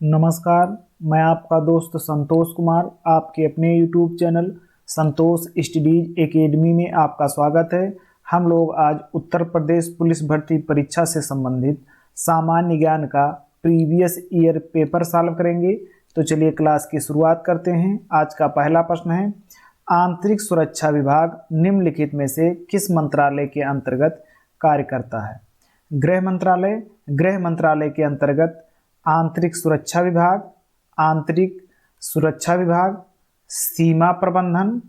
नमस्कार। मैं आपका दोस्त संतोष कुमार आपके अपने YouTube चैनल संतोष स्टडीज एकेडमी में आपका स्वागत है। हम लोग आज उत्तर प्रदेश पुलिस भर्ती परीक्षा से संबंधित सामान्य ज्ञान का प्रीवियस ईयर पेपर सॉल्व करेंगे। तो चलिए क्लास की शुरुआत करते हैं। आज का पहला प्रश्न है, आंतरिक सुरक्षा विभाग निम्नलिखित में से किस मंत्रालय के अंतर्गत कार्य करता है? गृह मंत्रालय, गृह मंत्रालय के अंतर्गत आंतरिक सुरक्षा विभाग, आंतरिक सुरक्षा विभाग, सीमा प्रबंधन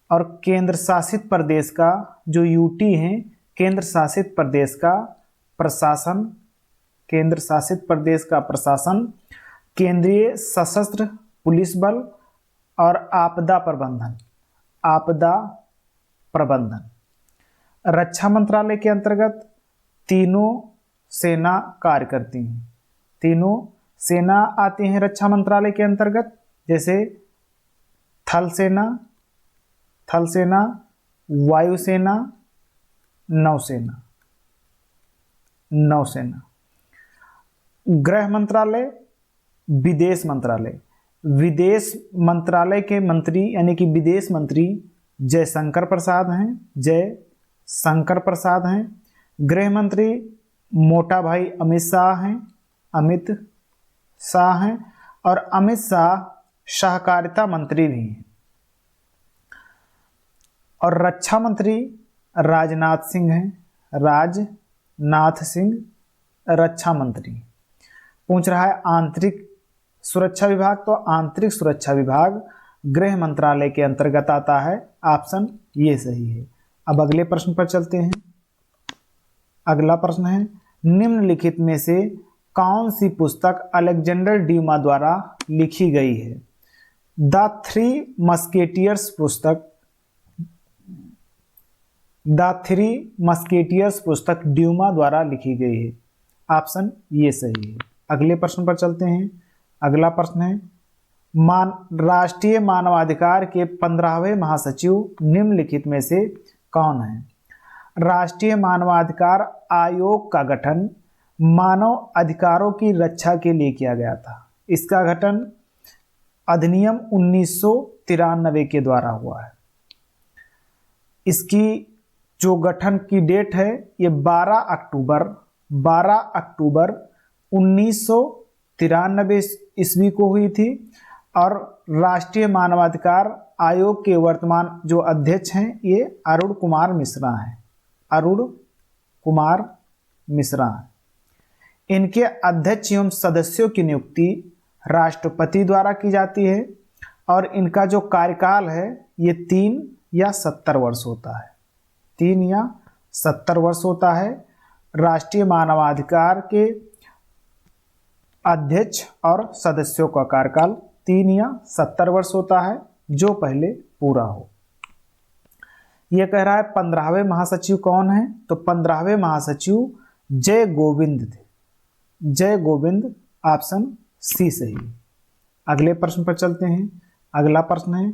और केंद्र शासित प्रदेश का जो यूटी है, केंद्र शासित प्रदेश का प्रशासन, केंद्र शासित प्रदेश का प्रशासन, केंद्रीय सशस्त्र पुलिस बल और आपदा प्रबंधन, आपदा प्रबंधन। रक्षा मंत्रालय के अंतर्गत तीनों सेना कार्य करती हैं। तीनों सेना आती हैं रक्षा मंत्रालय के अंतर्गत, जैसे थल सेना, थल सेना, वायुसेना, नौसेना, नौसेना। गृह मंत्रालय, विदेश मंत्रालय, विदेश मंत्रालय के मंत्री यानी कि विदेश मंत्री जयशंकर प्रसाद हैं, जयशंकर प्रसाद हैं। गृह मंत्री मोटा भाई अमित शाह हैं, अमित शाह हैं, और अमित शाह सहकारिता मंत्री भी हैं। और रक्षा मंत्री राजनाथ सिंह हैं, राजनाथ सिंह रक्षा मंत्री। पूछ रहा है आंतरिक सुरक्षा विभाग, तो आंतरिक सुरक्षा विभाग गृह मंत्रालय के अंतर्गत आता है। ऑप्शन ये सही है। अब अगले प्रश्न पर चलते हैं। अगला प्रश्न है, निम्नलिखित में से कौन सी पुस्तक अलेक्जेंडर ड्यूमा द्वारा लिखी गई है? द थ्री मस्केटियर्स पुस्तक, द थ्री मस्केटियर्स पुस्तक ड्यूमा द्वारा लिखी गई है। ऑप्शन ये सही है। अगले प्रश्न पर चलते हैं। अगला प्रश्न है, राष्ट्रीय मानवाधिकार के 15वें महासचिव निम्नलिखित में से कौन है? राष्ट्रीय मानवाधिकार आयोग का गठन मानव अधिकारों की रक्षा के लिए किया गया था। इसका गठन अधिनियम 1993 के द्वारा हुआ है। इसकी जो गठन की डेट है ये 12 अक्टूबर 1993 ईस्वी को हुई थी। और राष्ट्रीय मानवाधिकार आयोग के वर्तमान जो अध्यक्ष हैं ये अरुण कुमार मिश्रा हैं, अरुण कुमार मिश्रा हैं। इनके अध्यक्ष एवं सदस्यों की नियुक्ति राष्ट्रपति द्वारा की जाती है और इनका जो कार्यकाल है ये 3 या 70 वर्ष होता है। 3 या 70 वर्ष होता है। राष्ट्रीय मानवाधिकार के अध्यक्ष और सदस्यों का कार्यकाल 3 या 70 वर्ष होता है, जो पहले पूरा हो। यह कह रहा है 15वें महासचिव कौन है? तो 15वें महासचिव जय गोविंद थे, जय गोविंद। ऑप्शन सी सही। अगले प्रश्न पर चलते हैं। अगला प्रश्न है,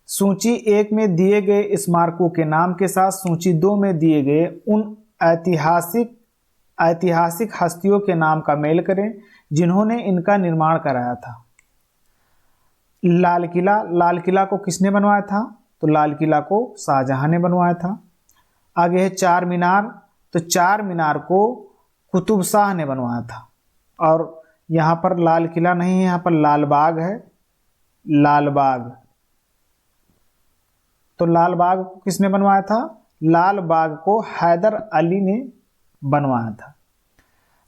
सूची 1 में दिए गए स्मारकों के नाम के साथ सूची 2 में दिए गए उन ऐतिहासिक हस्तियों के नाम का मेल करें जिन्होंने इनका निर्माण कराया था। लाल किला, लाल किला को किसने बनवाया था? तो लाल किला को शाहजहां ने बनवाया था। आगे है चार मीनार, तो चार मीनार को कुतुब शाह ने बनवाया था। और यहाँ पर लाल किला नहीं है, यहाँ पर लाल बाग है, लाल बाग। तो लाल बाग को किसने बनवाया था? लाल बाग को हैदर अली ने बनवाया था।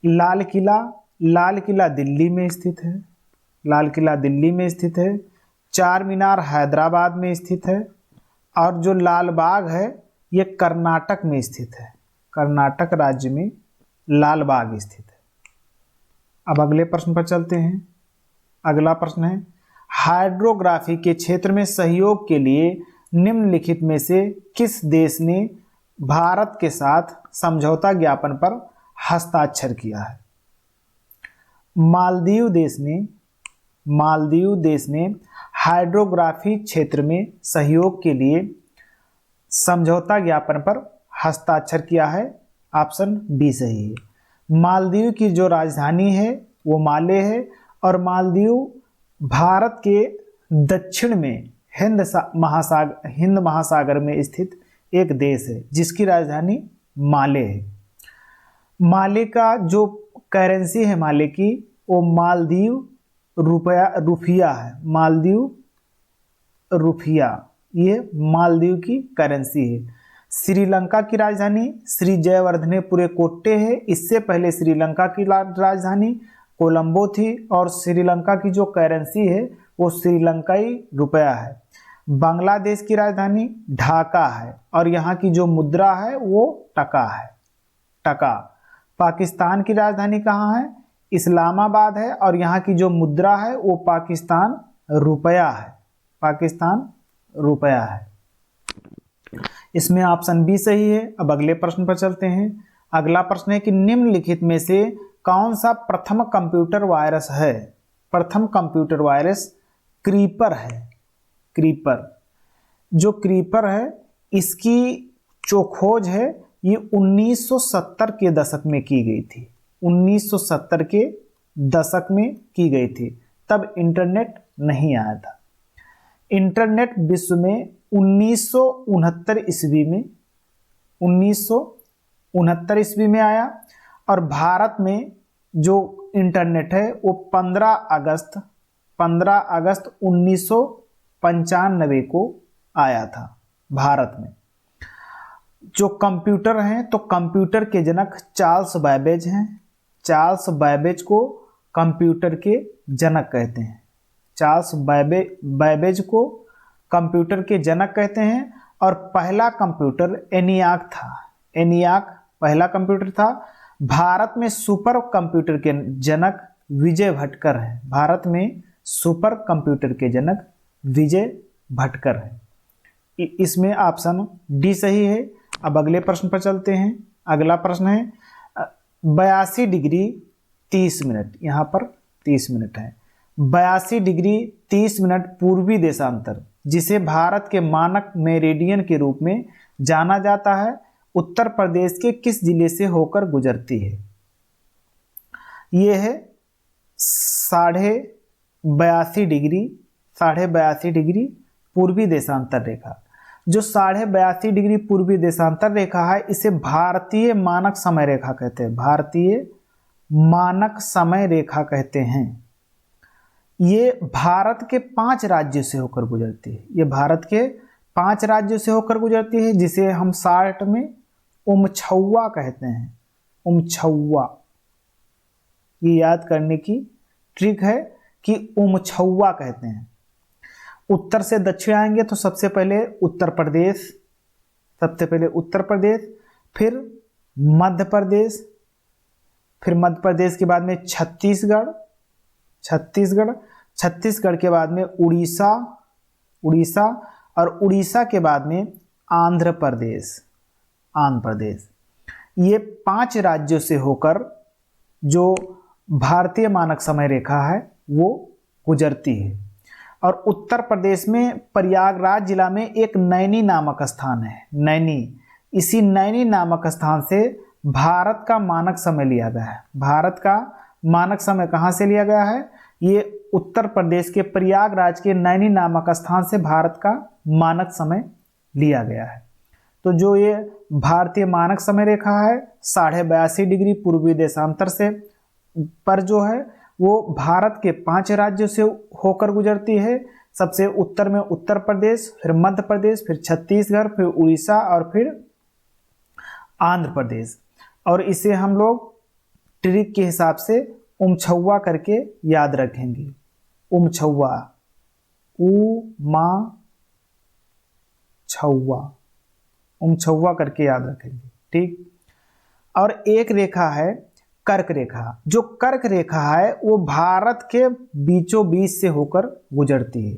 लाल किला, लाल किला दिल्ली में स्थित है, लाल किला दिल्ली में स्थित है। चार मीनार हैदराबाद में स्थित है। और जो लाल बाग है ये कर्नाटक में स्थित है, कर्नाटक राज्य में लाल बाग स्थित है। अब अगले प्रश्न पर चलते हैं। अगला प्रश्न है, हाइड्रोग्राफी के क्षेत्र में सहयोग के लिए निम्नलिखित में से किस देश ने भारत के साथ समझौता ज्ञापन पर हस्ताक्षर किया है? मालदीव देश ने हाइड्रोग्राफी क्षेत्र में सहयोग के लिए समझौता ज्ञापन पर हस्ताक्षर किया है। ऑप्शन बी सही है। मालदीव की जो राजधानी है वो माले है और मालदीव भारत के दक्षिण में हिंद महासागर में स्थित एक देश है जिसकी राजधानी माले है। माले का जो करेंसी है माले की, वो मालदीव रुपया है। मालदीव रुपया, ये मालदीव की करेंसी है। श्रीलंका की राजधानी श्री जयवर्धनेपुरे कोट्टे है। इससे पहले श्रीलंका की राजधानी कोलंबो थी और श्रीलंका की जो करेंसी है वो श्रीलंकाई रुपया है। बांग्लादेश की राजधानी ढाका है और यहाँ की जो मुद्रा है वो टका है, टका। पाकिस्तान की राजधानी कहाँ है? इस्लामाबाद है और यहाँ की जो मुद्रा है वो पाकिस्तान रुपया है, पाकिस्तान रुपया है। इसमें ऑप्शन बी सही है। अब अगले प्रश्न पर चलते हैं। अगला प्रश्न है कि निम्नलिखित में से कौन सा प्रथम कंप्यूटर वायरस है? प्रथम कंप्यूटर वायरस क्रीपर है। क्रीपर, जो क्रीपर है इसकी जो खोज है ये 1970 के दशक में की गई थी। 1970 के दशक में की गई थी, तब इंटरनेट नहीं आया था। इंटरनेट विश्व में 1969 ईस्वी में 1969 ईस्वी में आया और भारत में जो इंटरनेट है वो 15 अगस्त 1995 को आया था भारत में। जो कंप्यूटर हैं तो कंप्यूटर के जनक चार्ल्स बैबेज हैं। चार्ल्स बैबेज को कंप्यूटर के जनक कहते हैं। चार्ल्स बैबेज को कंप्यूटर के जनक कहते हैं। और पहला कंप्यूटर एनियाक था। एनियाक पहला कंप्यूटर था। भारत में सुपर कंप्यूटर के जनक विजय भटकर हैं। भारत में सुपर कंप्यूटर के जनक विजय भटकर हैं। इसमें ऑप्शन डी सही है। अब अगले प्रश्न पर चलते हैं। अगला प्रश्न है 82 डिग्री 30 मिनट, यहाँ पर 30 मिनट है। 82 डिग्री 30 मिनट पूर्वी देशांतर, जिसे भारत के मानक मेरिडियन के रूप में जाना जाता है, उत्तर प्रदेश के किस जिले से होकर गुजरती है? ये है 82.5 डिग्री पूर्वी देशांतर रेखा। जो 82.5 डिग्री पूर्वी देशांतर रेखा है इसे भारतीय मानक समय रेखा कहते हैं। भारतीय मानक समय रेखा कहते हैं। ये भारत के 5 राज्यों से होकर गुजरती है। ये भारत के 5 राज्यों से होकर गुजरती है, जिसे हम शॉर्ट में उमछौवा कहते हैं। उमछौवा, ये याद करने की ट्रिक है कि उमछौवा कहते हैं। उत्तर से दक्षिण आएंगे तो सबसे पहले उत्तर प्रदेश, फिर मध्य प्रदेश, फिर मध्य प्रदेश के बाद में छत्तीसगढ़, छत्तीसगढ़ के बाद में उड़ीसा, और उड़ीसा के बाद में आंध्र प्रदेश। ये 5 राज्यों से होकर जो भारतीय मानक समय रेखा है वो गुजरती है। और उत्तर प्रदेश में प्रयागराज जिला में एक नैनी नामक स्थान है। नैनी, इसी नैनी नामक स्थान से भारत का मानक समय लिया गया है। भारत का मानक समय कहाँ से लिया गया है? ये उत्तर प्रदेश के प्रयागराज के नैनी नामक स्थान से भारत का मानक समय लिया गया है। तो जो ये भारतीय मानक समय रेखा है 82.5 डिग्री पूर्वी देशांतर से पर जो है वो भारत के 5 राज्यों से होकर गुजरती है। सबसे उत्तर में उत्तर प्रदेश, फिर मध्य प्रदेश, फिर छत्तीसगढ़, फिर उड़ीसा और फिर आंध्र प्रदेश। और इसे हम लोग ट्रिक के हिसाब से उमछौवा करके याद रखेंगे। उमछौवा, उमछौवा करके याद रखेंगे, ठीक। और एक रेखा है कर्क रेखा। जो कर्क रेखा है वो भारत के बीचों बीच से होकर गुजरती है।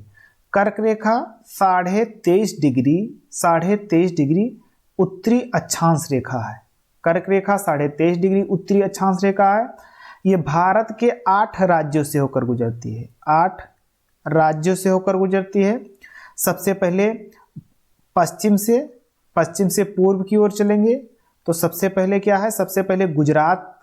कर्क रेखा 23.5 डिग्री उत्तरी अक्षांश रेखा है। कर्क रेखा 23.5 डिग्री उत्तरी अक्षांश रेखा है। ये भारत के 8 राज्यों से होकर गुजरती है। 8 राज्यों से होकर गुजरती है। सबसे पहले पश्चिम से पूर्व की ओर चलेंगे तो सबसे पहले क्या है? सबसे पहले गुजरात,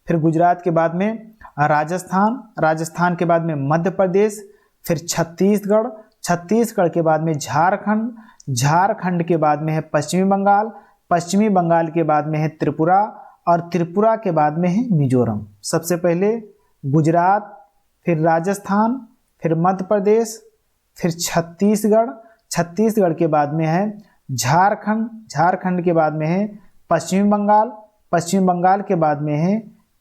फिर गुजरात के बाद में राजस्थान, राजस्थान के बाद में मध्य प्रदेश, फिर छत्तीसगढ़, छत्तीसगढ़ के बाद में झारखंड, झारखंड के बाद में है पश्चिमी बंगाल, पश्चिमी बंगाल के बाद में है त्रिपुरा और त्रिपुरा के बाद में है मिजोरम। सबसे पहले गुजरात, फिर राजस्थान, फिर मध्य प्रदेश, फिर छत्तीसगढ़, छत्तीसगढ़ के बाद में है झारखंड, झारखंड के बाद में है पश्चिमी बंगाल, पश्चिम बंगाल के बाद में है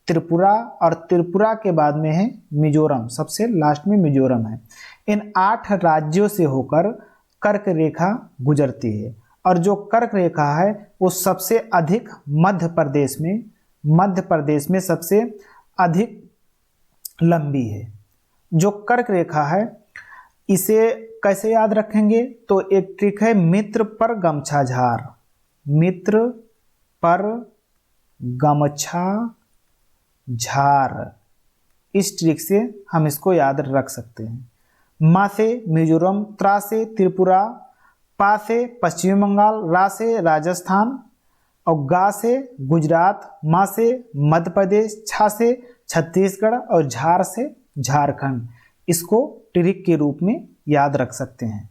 त्रिपुरा और त्रिपुरा के बाद में है मिजोरम, सबसे लास्ट में मिजोरम है। इन 8 राज्यों से होकर कर्क रेखा गुजरती है और जो कर्क रेखा है वो सबसे अधिक मध्य प्रदेश में सबसे अधिक लंबी है। जो कर्क रेखा है इसे कैसे याद रखेंगे, तो एक ट्रिक है मित्र पर गमछा झार, मित्र पर गमछा झार, इस ट्रिक से हम इसको याद रख सकते हैं। मा से मिजोरम, त्रा से त्रिपुरा, पा से पश्चिमी बंगाल, रा से राजस्थान और गा से गुजरात, मा से मध्य प्रदेश, छा से छत्तीसगढ़ और झार से झारखंड। इसको ट्रिक के रूप में याद रख सकते हैं,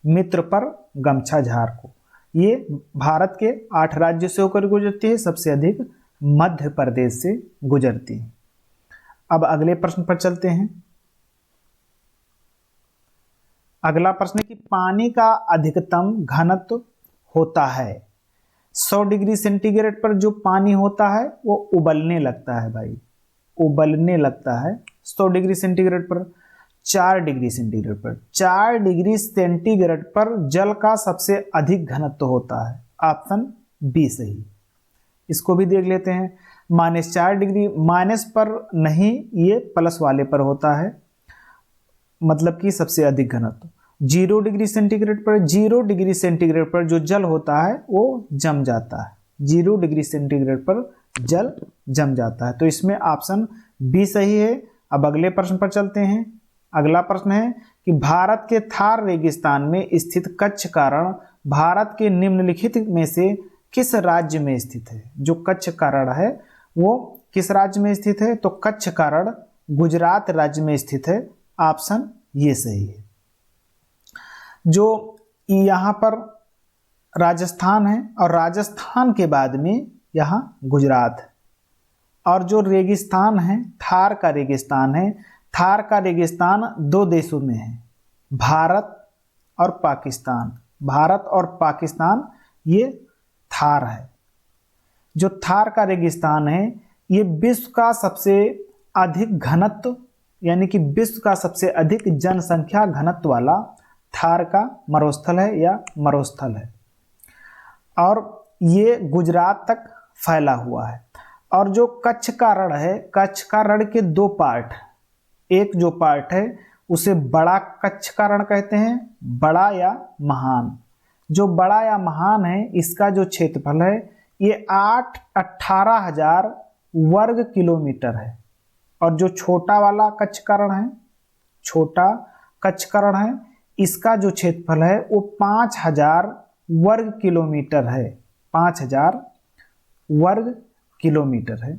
मित्र पर गमछा झार को। ये भारत के 8 राज्यों से होकर गुजरती है, सबसे अधिक मध्य प्रदेश से गुजरती है। अब अगले प्रश्न पर चलते हैं। अगला प्रश्न है कि पानी का अधिकतम घनत्व होता है 100 डिग्री सेंटीग्रेड पर। जो पानी होता है वो उबलने लगता है भाई, उबलने लगता है 100 डिग्री सेंटीग्रेड पर। 4 डिग्री सेंटीग्रेड पर, 4 डिग्री सेंटीग्रेड पर जल का सबसे अधिक घनत्व होता है। ऑप्शन बी सही। इसको भी देख लेते हैं। -4 डिग्री, माइनस पर नहीं, ये प्लस वाले पर होता है, मतलब कि सबसे अधिक घनत्व। 0 डिग्री सेंटीग्रेड पर, 0 डिग्री सेंटीग्रेड पर जो जल होता है वो जम जाता है। 0 डिग्री सेंटीग्रेड पर जल जम जाता है, तो इसमें ऑप्शन बी सही है। अब अगले प्रश्न पर चलते हैं। अगला प्रश्न है कि भारत के थार रेगिस्तान में स्थित कच्छ का रण भारत के निम्नलिखित में से किस राज्य में स्थित है। जो कच्छ का रण है वो किस राज्य में स्थित है, तो कच्छ का रण गुजरात राज्य में स्थित है। ऑप्शन ये सही है। जो यहाँ पर राजस्थान है और राजस्थान के बाद में यहाँ गुजरात है। और जो रेगिस्तान है, थार का रेगिस्तान है, थार का रेगिस्तान 2 देशों में है, भारत और पाकिस्तान। भारत और पाकिस्तान ये थार है। जो थार का रेगिस्तान है ये विश्व का सबसे अधिक घनत्व, यानी कि विश्व का सबसे अधिक जनसंख्या घनत्व वाला थार का मरुस्थल है या मरुस्थल है, और ये गुजरात तक फैला हुआ है। और जो कच्छ का रण है, कच्छ का रण के 2 पार्ट, एक जो पार्ट है उसे बड़ा कच्छ का रण कहते हैं, बड़ा या महान। जो बड़ा या महान है इसका जो क्षेत्रफल है ये 18,000 वर्ग किलोमीटर है। और जो छोटा वाला कच्छ का रण है, छोटा कच्छ का रण है, इसका जो क्षेत्रफल है वो 5,000 वर्ग किलोमीटर है। 5,000 वर्ग किलोमीटर है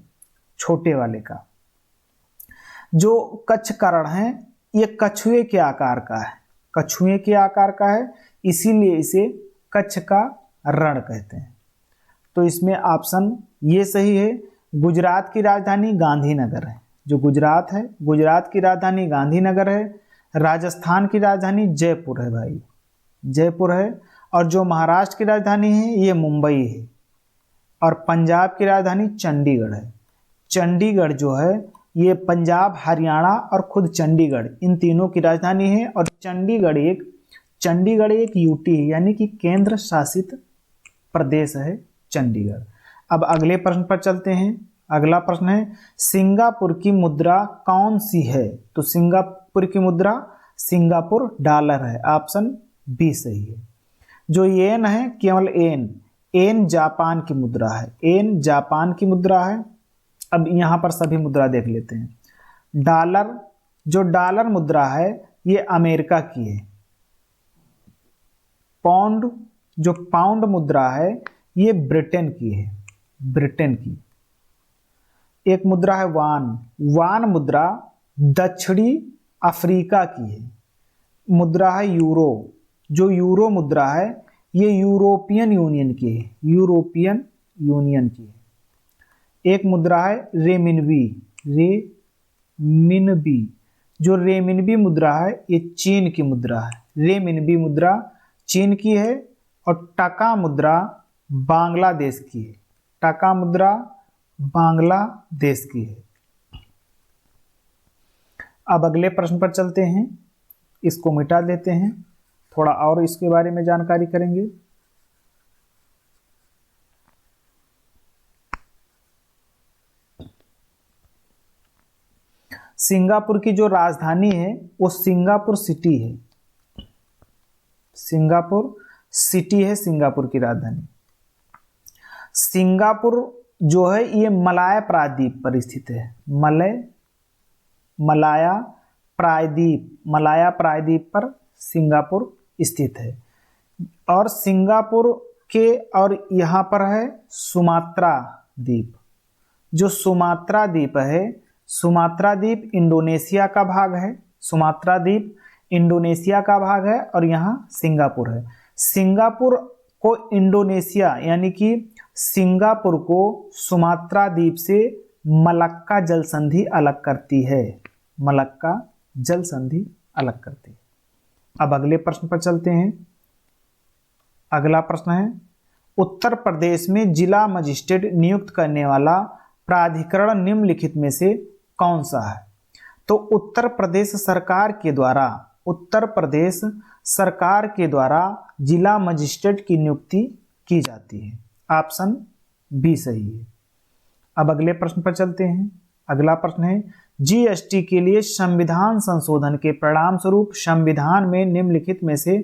छोटे वाले का। जो कच्छ का रण है ये कछुए के आकार का है, कछुए के आकार का है, इसीलिए इसे कच्छ का रण कहते हैं। तो इसमें ऑप्शन ये सही है। गुजरात की राजधानी गांधीनगर है। जो गुजरात है, गुजरात की राजधानी गांधीनगर है। राजस्थान की राजधानी जयपुर है भाई, जयपुर है। और जो महाराष्ट्र की राजधानी है ये मुंबई है। और पंजाब की राजधानी चंडीगढ़ है। चंडीगढ़ जो है ये पंजाब, हरियाणा और खुद चंडीगढ़, इन तीनों की राजधानी है। और चंडीगढ़ एक यूटी है, यानी कि केंद्र शासित प्रदेश है चंडीगढ़। अब अगले प्रश्न पर चलते हैं। अगला प्रश्न है सिंगापुर की मुद्रा कौन सी है। तो सिंगापुर की मुद्रा सिंगापुर डॉलर है। ऑप्शन बी सही है। जो येन है, केवल येन जापान की मुद्रा है, येन जापान की मुद्रा है। अब यहाँ पर सभी मुद्रा देख लेते हैं। डॉलर, जो डॉलर मुद्रा है ये अमेरिका की है। पाउंड, जो पाउंड मुद्रा है ये ब्रिटेन की है, ब्रिटेन की। एक मुद्रा है वान। वान मुद्रा दक्षिणी अफ्रीका की है। मुद्रा है यूरो। जो यूरो मुद्रा है ये यूरोपियन यूनियन की है, यूरोपियन यूनियन की है। एक मुद्रा है रेमिनबी। रेमिनबी, जो रेमिनबी मुद्रा है ये चीन की मुद्रा है। रेमिनबी मुद्रा चीन की है। और टका मुद्रा बांग्लादेश की है। टका मुद्रा बांग्लादेश की है। अब अगले प्रश्न पर चलते हैं, इसको मिटा देते हैं, थोड़ा और इसके बारे में जानकारी करेंगे। सिंगापुर की जो राजधानी है वो सिंगापुर सिटी है। सिंगापुर सिटी है सिंगापुर की राजधानी। सिंगापुर जो है ये मलाया प्रायद्वीप पर स्थित है। मलाया प्रायद्वीप पर सिंगापुर स्थित है। और सिंगापुर के और यहाँ पर है सुमात्रा द्वीप। जो सुमात्रा द्वीप है, सुमात्रा द्वीप इंडोनेशिया का भाग है। सुमात्रा द्वीप इंडोनेशिया का भाग है और यहाँ सिंगापुर है। सिंगापुर को इंडोनेशिया यानी कि सिंगापुर को सुमात्रा द्वीप से मलक्का जल संधि अलग करती है। मलक्का जल संधि अलग करती है। अब अगले प्रश्न पर चलते हैं। अगला प्रश्न है, उत्तर प्रदेश में जिला मजिस्ट्रेट नियुक्त करने वाला प्राधिकरण निम्नलिखित में से कौन सा है? तो उत्तर प्रदेश सरकार के द्वारा जिला मजिस्ट्रेट की नियुक्ति की जाती है। ऑप्शन बी सही है। अब अगले प्रश्न पर चलते हैं। अगला प्रश्न है, जीएसटी के लिए संविधान संशोधन के परिणाम स्वरूप संविधान में निम्नलिखित में से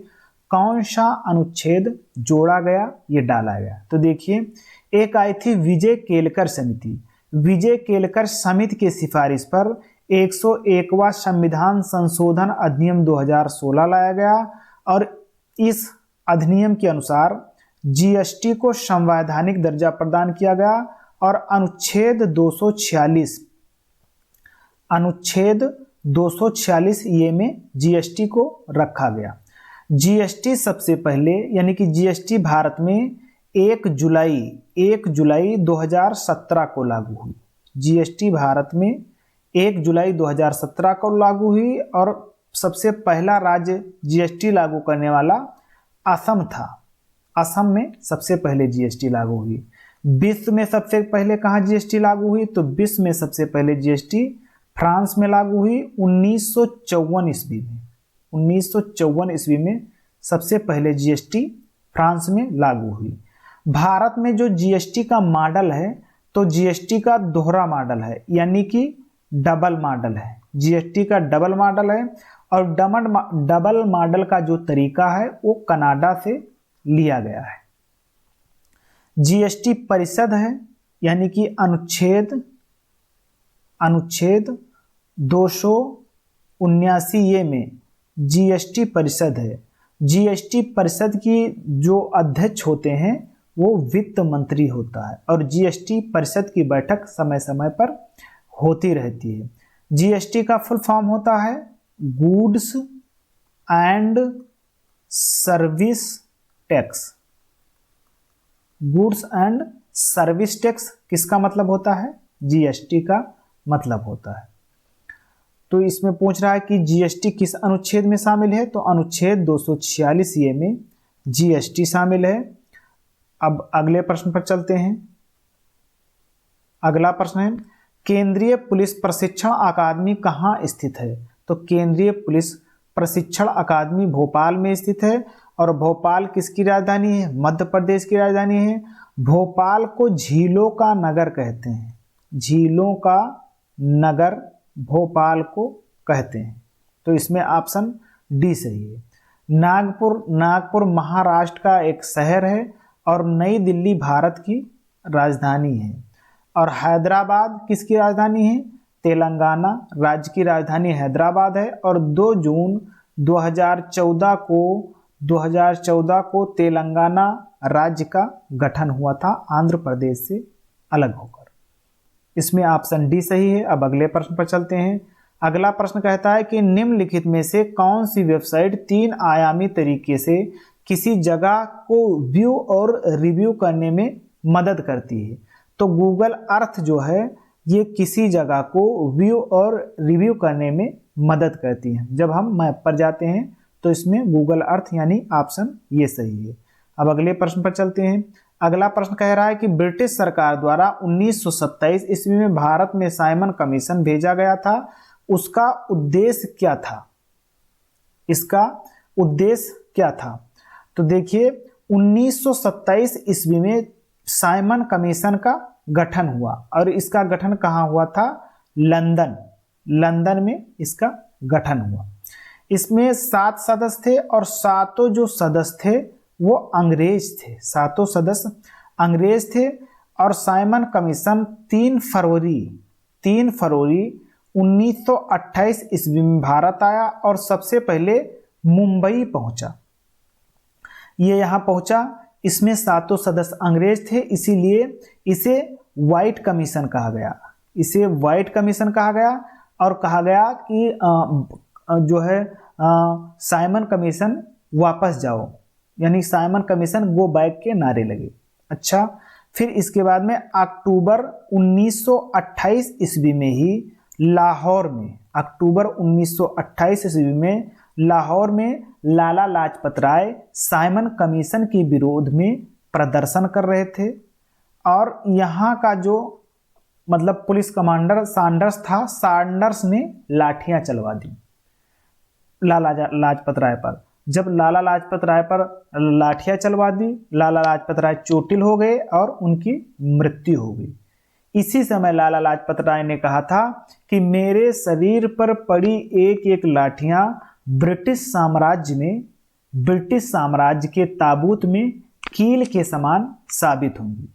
कौन सा अनुच्छेद जोड़ा गया, ये डाला गया? तो देखिए, एक आई थी विजय केलकर समिति। विजय केलकर समिति की सिफारिश पर 101वां संविधान संशोधन अधिनियम 2016 लाया गया और इस अधिनियम के अनुसार जीएसटी को संवैधानिक दर्जा प्रदान किया गया और अनुच्छेद 246 ये में जीएसटी को रखा गया। जीएसटी सबसे पहले यानी कि जीएसटी भारत में 1 जुलाई 2017 को लागू हुई। जीएसटी भारत में 1 जुलाई 2017 को लागू हुई और सबसे पहला राज्य जीएसटी लागू करने वाला असम था। असम में सबसे पहले जीएसटी लागू हुई। विश्व में सबसे पहले कहाँ जीएसटी लागू हुई? तो विश्व में सबसे पहले जीएसटी फ्रांस में लागू हुई 1954 ईस्वी में। 1954 ईस्वी में सबसे पहले जीएसटी फ्रांस में लागू हुई। भारत में जो जीएसटी का मॉडल है तो जीएसटी का दोहरा मॉडल है, यानी कि डबल मॉडल है। जीएसटी का डबल मॉडल है और डबल मॉडल का जो तरीका है वो कनाडा से लिया गया है। जीएसटी परिषद है, यानी कि अनुच्छेद 279 ये में जीएसटी परिषद है। जीएसटी परिषद की जो अध्यक्ष होते हैं वो वित्त मंत्री होता है और जीएसटी परिषद की बैठक समय समय पर होती रहती है। जीएसटी का फुल फॉर्म होता है goods and service tax. Goods and service tax किसका मतलब होता है? जीएसटी का मतलब होता है। तो इसमें पूछ रहा है कि जीएसटी किस अनुच्छेद में शामिल है? तो अनुच्छेद 246 ये में जीएसटी शामिल है। अब अगले प्रश्न पर चलते हैं। अगला प्रश्न है, केंद्रीय पुलिस प्रशिक्षण अकादमी कहाँ स्थित है? तो केंद्रीय पुलिस प्रशिक्षण अकादमी भोपाल में स्थित है और भोपाल किसकी राजधानी है? मध्य प्रदेश की राजधानी है। भोपाल को झीलों का नगर कहते हैं। झीलों का नगर भोपाल को कहते हैं। तो इसमें ऑप्शन डी सही है। नागपुर महाराष्ट्र का एक शहर है और नई दिल्ली भारत की राजधानी है। और हैदराबाद किसकी राजधानी है? तेलंगाना राज्य की राजधानी हैदराबाद है और 2 जून 2014 को तेलंगाना राज्य का गठन हुआ था आंध्र प्रदेश से अलग होकर। इसमें ऑप्शन डी सही है। अब अगले प्रश्न पर चलते हैं। अगला प्रश्न कहता है कि निम्नलिखित में से कौन सी वेबसाइट 3 आयामी तरीके से किसी जगह को व्यू और रिव्यू करने में मदद करती है। तो गूगल अर्थ जो है ये किसी जगह को व्यू और रिव्यू करने में मदद करती है। जब हम मैप पर जाते हैं तो इसमें गूगल अर्थ यानी ऑप्शन ये सही है। अब अगले प्रश्न पर चलते हैं। अगला प्रश्न कह रहा है कि ब्रिटिश सरकार द्वारा 1927 ईस्वी में भारत में साइमन कमीशन भेजा गया था, उसका उद्देश्य क्या था? इसका उद्देश्य क्या था? तो देखिए 1927 ईस्वी में साइमन कमीशन का गठन हुआ और इसका गठन कहाँ हुआ था? लंदन में इसका गठन हुआ। इसमें 7 सदस्य थे और सातों जो सदस्य थे वो अंग्रेज थे। सातों सदस्य अंग्रेज थे और साइमन कमीशन 3 फरवरी 1928 ईस्वी में भारत आया और सबसे पहले मुंबई पहुंचा। ये यहाँ पहुंचा। इसमें सातों सदस्य अंग्रेज थे, इसीलिए इसे व्हाइट कमीशन कहा गया। इसे व्हाइट कमीशन कहा गया और कहा गया कि जो है साइमन कमीशन वापस जाओ, यानी साइमन कमीशन गो बैक के नारे लगे। अच्छा, फिर इसके बाद में अक्टूबर 1928 ईस्वी में ही लाहौर में, अक्टूबर 1928 ईस्वी में लाहौर में लाला लाजपत राय साइमन कमीशन के विरोध में प्रदर्शन कर रहे थे और यहाँ का जो मतलब पुलिस कमांडर सैंडर्स था, सैंडर्स ने लाठियां चलवा दी लाला लाजपत राय पर। जब लाला लाजपत राय पर लाठियां चलवा दी, लाला लाजपत राय चोटिल हो गए और उनकी मृत्यु हो गई। इसी समय लाला लाजपत राय ने कहा था कि मेरे शरीर पर पड़ी एक एक लाठियां ब्रिटिश साम्राज्य के ताबूत में कील के समान साबित होंगी।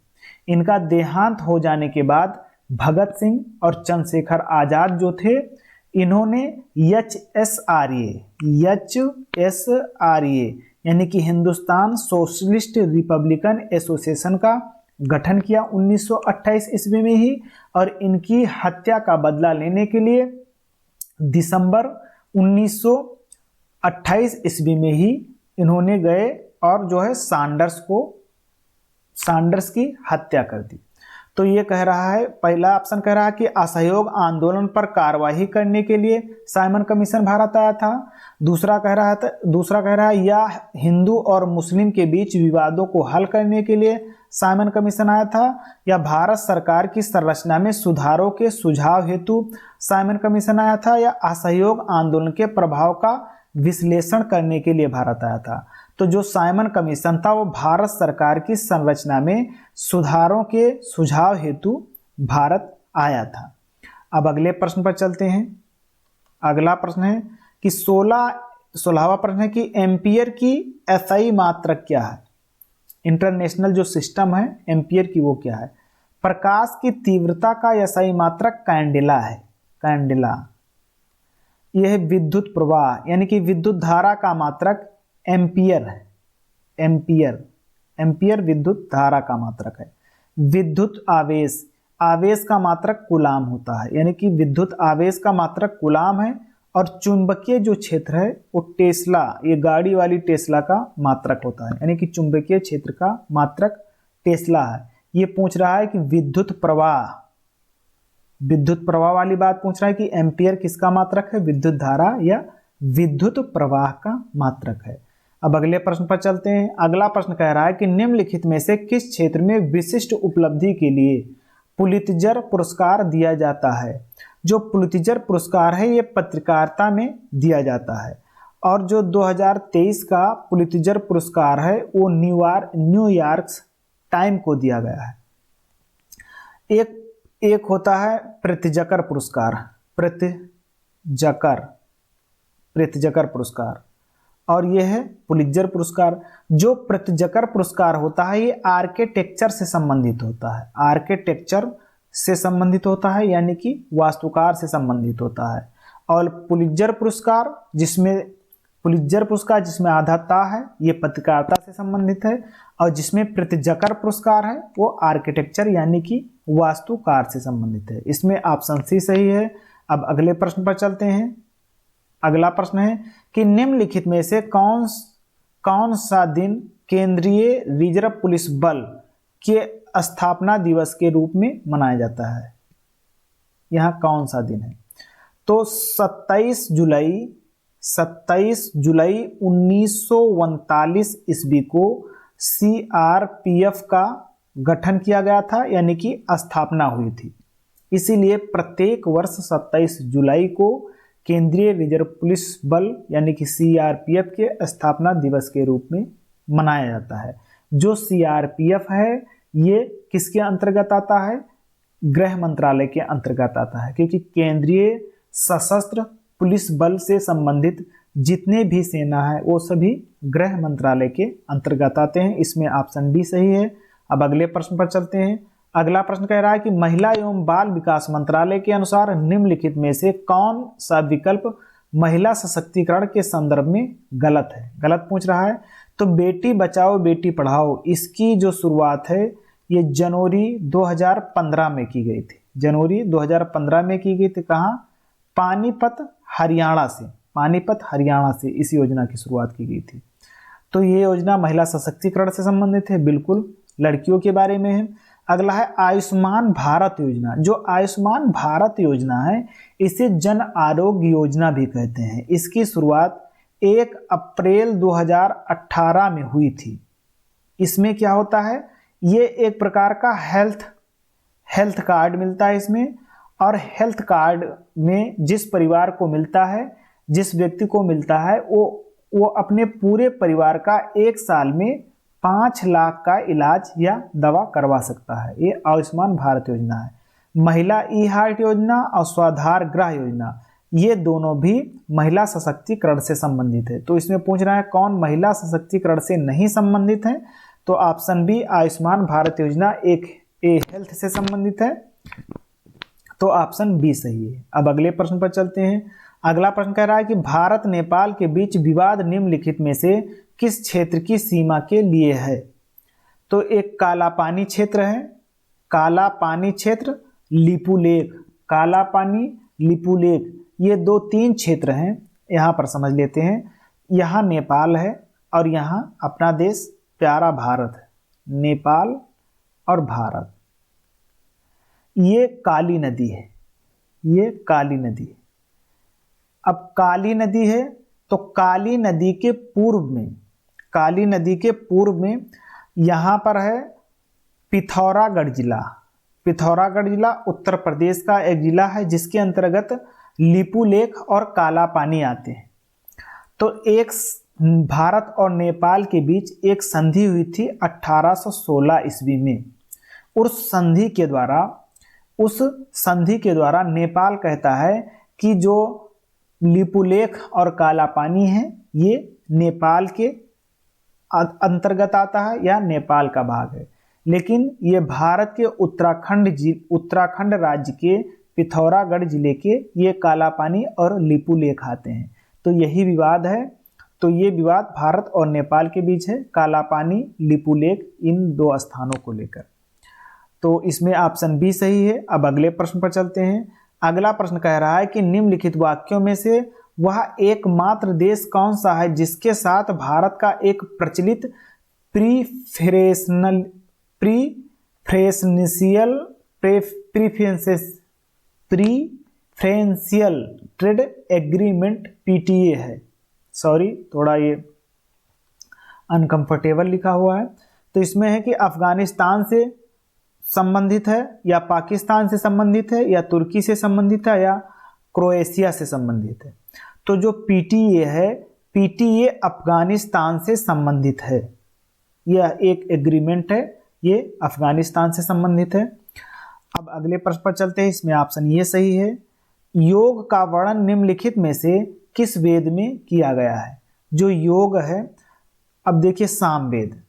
इनका देहांत हो जाने के बाद भगत सिंह और चंद्रशेखर आजाद जो थे, इन्होंने HSRA यानी कि हिंदुस्तान सोशलिस्ट रिपब्लिकन एसोसिएशन का गठन किया 1928 ईस्वी में ही और इनकी हत्या का बदला लेने के लिए दिसंबर 1928 ईस्वी में ही इन्होंने गए और जो है सैंडर्स की हत्या कर दी। तो ये कह रहा है, पहला ऑप्शन कह रहा है कि असहयोग आंदोलन पर कार्रवाई करने के लिए साइमन कमीशन भारत आया था। दूसरा कह रहा है या हिंदू और मुस्लिम के बीच विवादों को हल करने के लिए साइमन कमीशन आया था, या भारत सरकार की संरचना में सुधारों के सुझाव हेतु साइमन कमीशन आया था, या असहयोग आंदोलन के प्रभाव का विश्लेषण करने के लिए भारत आया था। तो जो साइमन कमीशन था वो भारत सरकार की संरचना में सुधारों के सुझाव हेतु भारत आया था। अब अगले प्रश्न पर चलते हैं। अगला प्रश्न है कि 16वां प्रश्न है कि एम्पियर की एसआई मात्रक क्या है? इंटरनेशनल जो सिस्टम है एम्पियर की वो क्या है? प्रकाश की तीव्रता का एसआई मात्रक कैंडेला है। कैंडेला यह है। विद्युत प्रवाह यानी कि विद्युत धारा का मात्रक एम्पियर है। एम्पियर विद्युत धारा का मात्रक है। विद्युत आवेश का मात्रक कूलाम होता है, यानी कि विद्युत आवेश का मात्रक कूलाम है। और चुंबकीय जो क्षेत्र है वो टेस्ला, ये गाड़ी वाली टेस्ला का मात्रक होता है, यानी कि चुंबकीय क्षेत्र का मात्रक टेस्ला है। ये पूछ रहा है कि विद्युत प्रवाह वाली बात पूछ रहा है कि एम्पियर किसका मात्रक है? विद्युत धारा या विद्युत प्रवाह का मात्रक है। अब अगले प्रश्न पर चलते हैं। अगला प्रश्न कह रहा है कि निम्नलिखित में से किस क्षेत्र में विशिष्ट उपलब्धि के लिए पुलित्जर पुरस्कार दिया जाता है? जो पुलित्जर पुरस्कार है ये पत्रकारिता में दिया जाता है और जो 2023 का पुलित्जर पुरस्कार है वो न्यूयॉर्क टाइम को दिया गया है। एक होता है प्रित्जकर पुरस्कार और यह है पुलित्जर पुरस्कार। जो प्रित्जकर पुरस्कार होता है ये आर्किटेक्चर से संबंधित होता है, यानी कि वास्तुकार से संबंधित होता है। और पुलित्जर पुरस्कार जिसमें आधाता है ये पत्रकारिता से संबंधित है और जिसमें प्रित्जकर पुरस्कार है वो आर्किटेक्चर यानी कि वास्तुकार से संबंधित है। इसमें ऑप्शन सी सही है। अब अगले प्रश्न पर चलते हैं। अगला प्रश्न है कि निम्नलिखित में से कौन सा दिन केंद्रीय रिजर्व पुलिस बल के स्थापना दिवस के रूप में मनाया जाता है? यहां कौन सा दिन है? तो 27 जुलाई 1939 ईस्वी को सीआरपीएफ का गठन किया गया था, यानी कि स्थापना हुई थी। इसीलिए प्रत्येक वर्ष 27 जुलाई को केंद्रीय रिजर्व पुलिस बल यानी कि सीआरपीएफ के स्थापना दिवस के रूप में मनाया जाता है। जो सीआरपीएफ है ये किसके अंतर्गत आता है? गृह मंत्रालय के अंतर्गत आता है, क्योंकि केंद्रीय सशस्त्र पुलिस बल से संबंधित जितने भी सेना है वो सभी गृह मंत्रालय के अंतर्गत आते हैं। इसमें ऑप्शन डी सही है। अब अगले प्रश्न पर चलते हैं। अगला प्रश्न कह रहा है कि महिला एवं बाल विकास मंत्रालय के अनुसार निम्नलिखित में से कौन सा विकल्प महिला सशक्तिकरण के संदर्भ में गलत है? गलत पूछ रहा है। तो बेटी बचाओ बेटी पढ़ाओ, इसकी जो शुरुआत है ये जनवरी 2015 में की गई थी। जनवरी 2015 में की गई थी। कहाँ? पानीपत हरियाणा से इस योजना की शुरुआत की गई थी। तो ये योजना महिला सशक्तिकरण से संबंधित है, बिल्कुल लड़कियों के बारे में है। अगला है आयुष्मान भारत योजना। जो आयुष्मान भारत योजना है इसे जन आरोग्य योजना भी कहते हैं। इसकी शुरुआत 1 अप्रैल 2018 में हुई थी। इसमें क्या होता है? ये एक प्रकार का हेल्थ कार्ड मिलता है इसमें, और हेल्थ कार्ड में जिस परिवार को मिलता है, जिस व्यक्ति को मिलता है, वो अपने पूरे परिवार का 1 साल में 5 लाख का इलाज या दवा करवा सकता है। ये आयुष्मान भारत योजना है। महिला ई हार्ट योजना और स्वाधार गृह योजना, ये दोनों भी महिला सशक्तिकरण से संबंधित है। तो इसमें पूछ रहा है कौन महिला सशक्तिकरण से नहीं संबंधित है? तो ऑप्शन बी आयुष्मान भारत योजना एक हेल्थ से संबंधित है। तो ऑप्शन बी सही है। अब अगले प्रश्न पर चलते हैं। अगला प्रश्न कह रहा है कि भारत नेपाल के बीच विवाद निम्नलिखित में से किस क्षेत्र की सीमा के लिए है? तो एक काला पानी क्षेत्र है, काला पानी क्षेत्र, लिपुलेख, काला पानी, लिपुलेख, ये 2-3 क्षेत्र हैं। यहाँ पर समझ लेते हैं। यहाँ नेपाल है और यहाँ अपना देश प्यारा भारत है। नेपाल और भारत, ये काली नदी है, ये काली नदी है। अब काली नदी है तो काली नदी के पूर्व में यहाँ पर है पिथौरागढ़ जिला। पिथौरागढ़ जिला उत्तर प्रदेश का एक जिला है जिसके अंतर्गत लिपुलेख और काला पानी आते हैं। तो एक भारत और नेपाल के बीच एक संधि हुई थी 1816 ईस्वी में। उस संधि के द्वारा नेपाल कहता है कि जो लिपुलेख और काला पानी है ये नेपाल के अंतर्गत आता है या नेपाल का भाग है, लेकिन ये भारत के उत्तराखंड राज्य के पिथौरागढ़ जिले के ये काला पानी और लिपुलेख आते हैं। तो यही विवाद है। तो ये विवाद भारत और नेपाल के बीच है, काला पानी, लिपुलेख, इन 2 स्थानों को लेकर। तो इसमें ऑप्शन बी सही है। अब अगले प्रश्न पर चलते हैं। अगला प्रश्न कह रहा है कि निम्नलिखित वाक्यों में से वह एकमात्र देश कौन सा है जिसके साथ भारत का एक प्रचलित प्रीफरेंशियल ट्रेड एग्रीमेंट पीटीए है। सॉरी, थोड़ा ये अनकंफर्टेबल लिखा हुआ है। तो इसमें है कि अफगानिस्तान से संबंधित है या पाकिस्तान से संबंधित है या तुर्की से संबंधित है या क्रोएशिया से संबंधित है। तो जो पीटीए है, पीटीए अफगानिस्तान से संबंधित है। यह एक एग्रीमेंट है, ये अफगानिस्तान से संबंधित है। अब अगले प्रश्न पर चलते हैं। इसमें ऑप्शन ये सही है। योग का वर्णन निम्नलिखित में से किस वेद में किया गया है? जो योग है, अब देखिए सामवेद,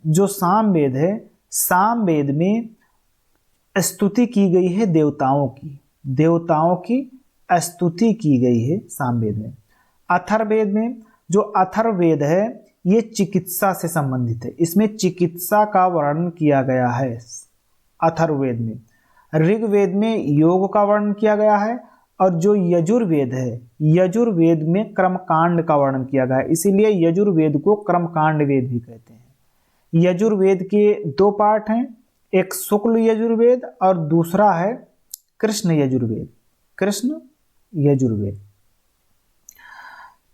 जो सामवेद है, सामवेद में स्तुति की गई है देवताओं की स्तुति की गई है सामवेद में। अथर्ववेद में, जो अथर्ववेद है ये चिकित्सा से संबंधित है। इसमें चिकित्सा का वर्णन किया गया है। अथर्ववेद में। ऋग्वेद में योग का वर्णन किया गया है और जो यजुर्वेद है, यजुर्वेद में कर्मकांड का वर्णन किया गया है, इसीलिए यजुर्वेद को कर्मकांड वेद भी कहते हैं। यजुर्वेद के दो पार्ट हैं, एक शुक्ल यजुर्वेद और दूसरा है कृष्ण यजुर्वेद। कृष्ण यजुर्वेद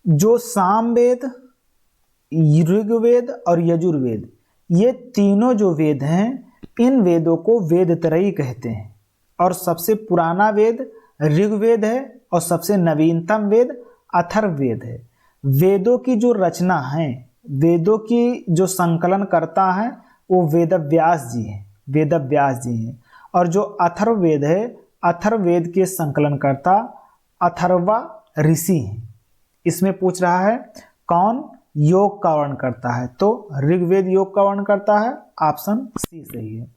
जो सामवेद, ऋग्वेद और यजुर्वेद, ये तीनों जो वेद हैं, इन वेदों को वेदत्रयी कहते हैं। और सबसे पुराना वेद ऋग्वेद है और सबसे नवीनतम वेद अथर्ववेद है। वेदों की जो रचना है, वेदों की जो संकलन करता है वो वेदव्यास जी हैं, वेदव्यास जी हैं। और जो अथर्ववेद है, अथर्ववेद के संकलन करता अथर्वा ऋषि हैं। इसमें पूछ रहा है कौन योग का वर्णन करता है, तो ऋग्वेद योग का वर्णन करता है, ऑप्शन सी सही है।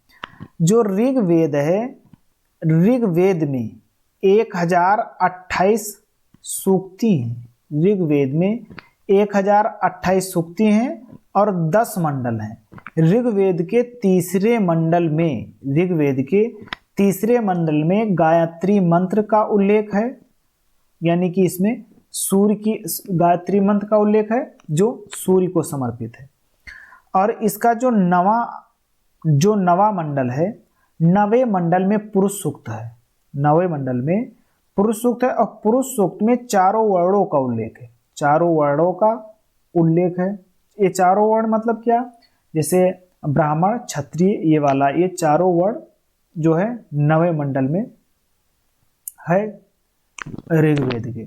जो ऋग्वेद है, ऋग्वेद में 1028 सूक्ति हैं। ऋग्वेद में 1028 सूक्ति हैं और 10 मंडल हैं। ऋग्वेद के तीसरे मंडल में, ऋग्वेद के तीसरे मंडल में गायत्री मंत्र का उल्लेख है, यानी कि इसमें सूर्य की गायत्री मंत्र का उल्लेख है जो सूर्य को समर्पित है। और इसका जो नवा मंडल है, नवे मंडल में पुरुष सूक्त है। नवे मंडल में पुरुष सूक्त है और पुरुष सूक्त में चारों वर्णों का उल्लेख है। चारों वर्णों का उल्लेख है। ये चारों वर्ण मतलब क्या, जैसे ब्राह्मण, क्षत्रिय, ये वाला, ये चारों वर्ण जो है नवे मंडल में है ऋग्वेद के।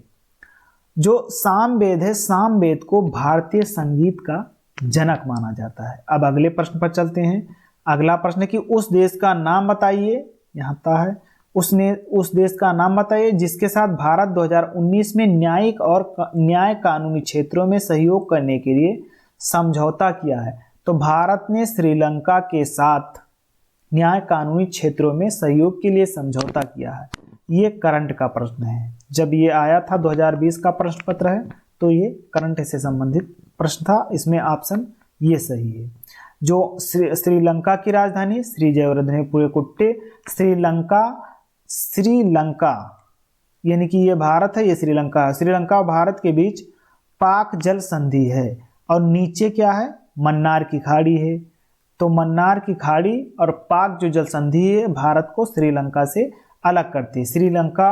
जो सामवेद है, सामवेद को भारतीय संगीत का जनक माना जाता है। अब अगले प्रश्न पर चलते हैं। अगला प्रश्न है कि उस देश का नाम बताइए, यहाँ था है उस देश का नाम बताइए जिसके साथ भारत 2019 में न्यायिक और न्याय कानूनी क्षेत्रों में सहयोग करने के लिए समझौता किया है। तो भारत ने श्रीलंका के साथ न्याय कानूनी क्षेत्रों में सहयोग के लिए समझौता किया है। ये करंट का प्रश्न है, जब ये आया था 2020 का प्रश्न पत्र है, तो ये करंट से संबंधित प्रश्न था। इसमें ऑप्शन ये सही है। जो श्रीलंका की राजधानी श्री जयवर्धनेपुरे कुट्टे, श्रीलंका यानी कि ये भारत है, ये श्रीलंका है। श्रीलंका और भारत के बीच पाक जल संधि है और नीचे क्या है, मन्नार की खाड़ी है। तो मन्नार की खाड़ी और पाक जो जल संधि है भारत को श्रीलंका से अलग करती है। श्रीलंका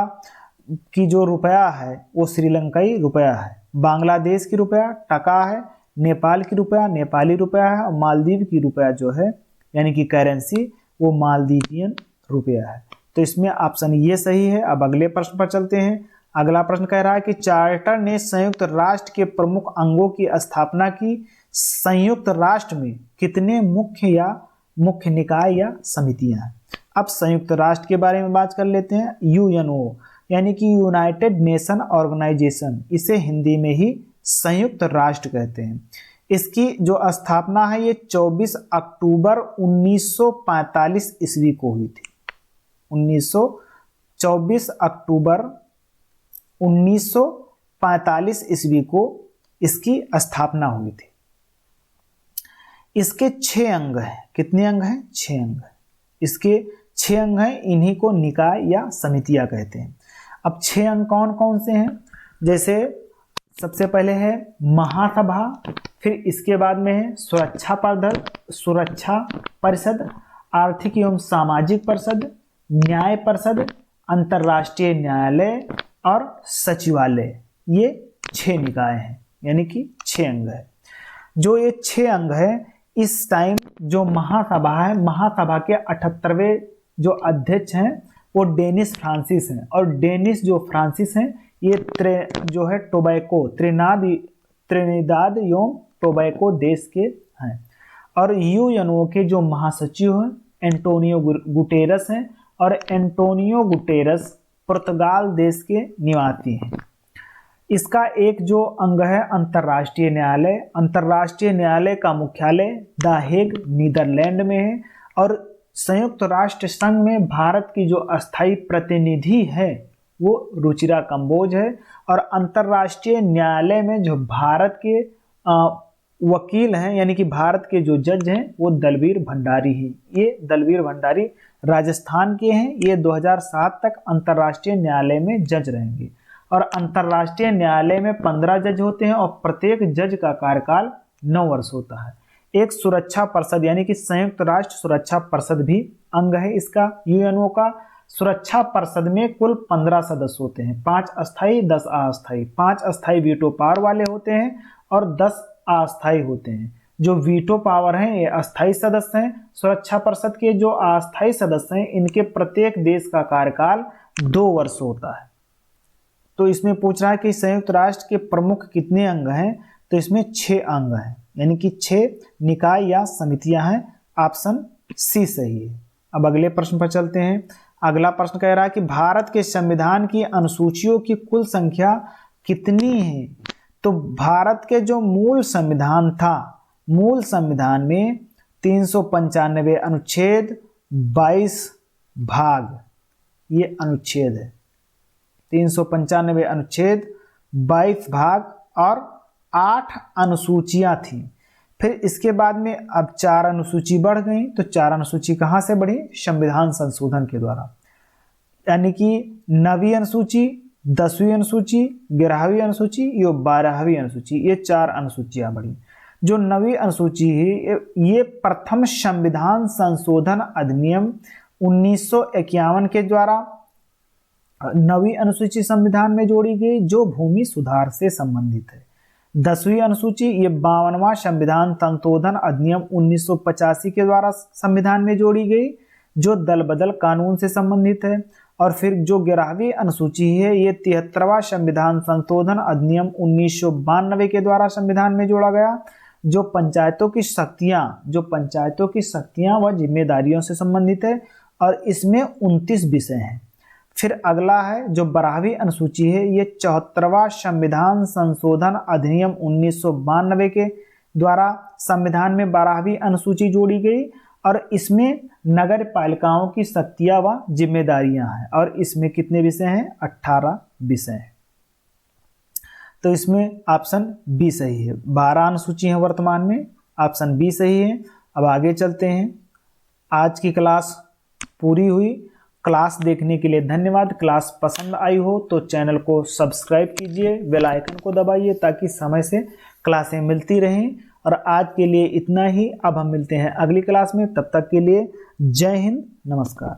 की जो रुपया है वो श्रीलंकाई रुपया है, बांग्लादेश की रुपया टका है, नेपाल की रुपया नेपाली रुपया है और मालदीव की रुपया जो है यानी कि करेंसी वो मालदीवियन रुपया है। तो इसमें ऑप्शन ये सही है। अब अगले प्रश्न पर चलते हैं। अगला प्रश्न कह रहा है कि चार्टर ने संयुक्त राष्ट्र के प्रमुख अंगों की स्थापना की। संयुक्त राष्ट्र में कितने मुख्य निकाय या समितियां हैं? अब संयुक्त राष्ट्र के बारे में बात कर लेते हैं। यूएनओ यानी कि यूनाइटेड नेशन ऑर्गेनाइजेशन, इसे हिंदी में ही संयुक्त राष्ट्र कहते हैं। इसकी जो स्थापना है ये 24 अक्टूबर 1945 ईस्वी को हुई थी। 24 अक्टूबर 1945 ईस्वी को इसकी स्थापना हुई थी। इसके 6 अंग हैं। कितने अंग हैं? 6 अंग हैं। इसके 6 अंग हैं, इन्हीं को निकाय या समितियां कहते हैं। अब 6 अंग कौन कौन से हैं? जैसे सबसे पहले है महासभा, फिर इसके बाद में है सुरक्षा परिषद, आर्थिक एवं सामाजिक परिषद, न्याय परिषद, अंतर्राष्ट्रीय न्यायालय और सचिवालय। ये 6 निकाय हैं यानी कि 6 अंग है। जो ये 6 अंग है, इस टाइम जो महासभा है, महासभा के 78वें जो अध्यक्ष हैं वो डेनिस फ्रांसिस हैं। और डेनिस जो फ्रांसिस हैं ये जो है टोबैको, त्रिनिदाद एवं टोबैको देश के हैं। और यूएनओ के जो महासचिव हैं एंटोनियो गुटेरस हैं, और एंटोनियो गुटेरस पुर्तगाल देश के निवासी हैं। इसका एक जो अंग है अंतर्राष्ट्रीय न्यायालय। अंतर्राष्ट्रीय न्यायालय का मुख्यालय द हेग नीदरलैंड में है। और संयुक्त राष्ट्र संघ में भारत की जो अस्थायी प्रतिनिधि है वो रुचिरा कंबोज है। और अंतर्राष्ट्रीय न्यायालय में जो भारत के वकील हैं यानी कि भारत के जो जज हैं वो दलवीर भंडारी हैं। ये दलवीर भंडारी राजस्थान के हैं, ये 2007 तक अंतर्राष्ट्रीय न्यायालय में जज रहेंगे। और अंतर्राष्ट्रीय न्यायालय में 15 जज होते हैं और प्रत्येक जज का कार्यकाल 9 वर्ष होता है। एक सुरक्षा परिषद यानी कि संयुक्त राष्ट्र सुरक्षा परिषद भी अंग है इसका, यूएनओ का। सुरक्षा परिषद में कुल 15 सदस्य होते हैं, 5 अस्थायी 10 अस्थायी। 5 अस्थायी वीटो पावर वाले होते हैं और 10 अस्थायी होते हैं। जो वीटो पावर हैं ये अस्थायी सदस्य हैं। सुरक्षा परिषद के जो अस्थायी सदस्य हैं इनके प्रत्येक देश का कार्यकाल 2 वर्ष होता है। तो इसमें पूछ रहा है कि संयुक्त राष्ट्र के प्रमुख कितने अंग हैं, तो इसमें 6 अंग हैं, यानी कि 6 निकाय या समितियां हैं। ऑप्शन सी सही है। अब अगले प्रश्न पर चलते हैं। अगला प्रश्न कह रहा है कि भारत के संविधान की अनुसूचियों की कुल संख्या कितनी है। तो भारत के जो मूल संविधान था, मूल संविधान में 395 अनुच्छेद, 22 भाग, ये अनुच्छेद है। 395 अनुच्छेद, 22 भाग और 8 अनुसूचियां थी। फिर इसके बाद में अब 4 अनुसूची बढ़ गई। तो 4 अनुसूची कहाँ से बढ़ी? संविधान संशोधन के द्वारा, यानी कि 9वीं अनुसूची, 10वीं अनुसूची, 11वीं अनुसूची, ये 12वीं अनुसूची, ये 4 अनुसूचियां बढ़ी। जो 9वीं अनुसूची है ये प्रथम संविधान संशोधन अधिनियम 1951 के द्वारा 9वीं अनुसूची संविधान में जोड़ी गई, जो भूमि सुधार से संबंधित है। 10वीं अनुसूची ये 52वां संविधान संशोधन अधिनियम 1985 के द्वारा संविधान में जोड़ी गई, जो दल बदल कानून से संबंधित है। और फिर जो 11वीं अनुसूची है ये 73वां संविधान संशोधन अधिनियम 1992 के द्वारा संविधान में जोड़ा गया, जो पंचायतों की शक्तियां व जिम्मेदारियों से संबंधित है। और इसमें 29 विषय हैं। फिर अगला है जो 12वीं अनुसूची है, ये 74वां संविधान संशोधन अधिनियम 1992 के द्वारा संविधान में 12वीं अनुसूची जोड़ी गई, और इसमें नगर पालिकाओं की शक्तियां व जिम्मेदारियां हैं। और इसमें कितने विषय हैं? 18 विषय हैं। तो इसमें ऑप्शन बी सही है। 12 अनुसूची है वर्तमान में, ऑप्शन बी सही है। अब आगे चलते हैं। आज की क्लास पूरी हुई। क्लास देखने के लिए धन्यवाद। क्लास पसंद आई हो तो चैनल को सब्सक्राइब कीजिए, बेल आइकन को दबाइए ताकि समय से क्लासें मिलती रहें। और आज के लिए इतना ही। अब हम मिलते हैं अगली क्लास में, तब तक के लिए जय हिंद, नमस्कार।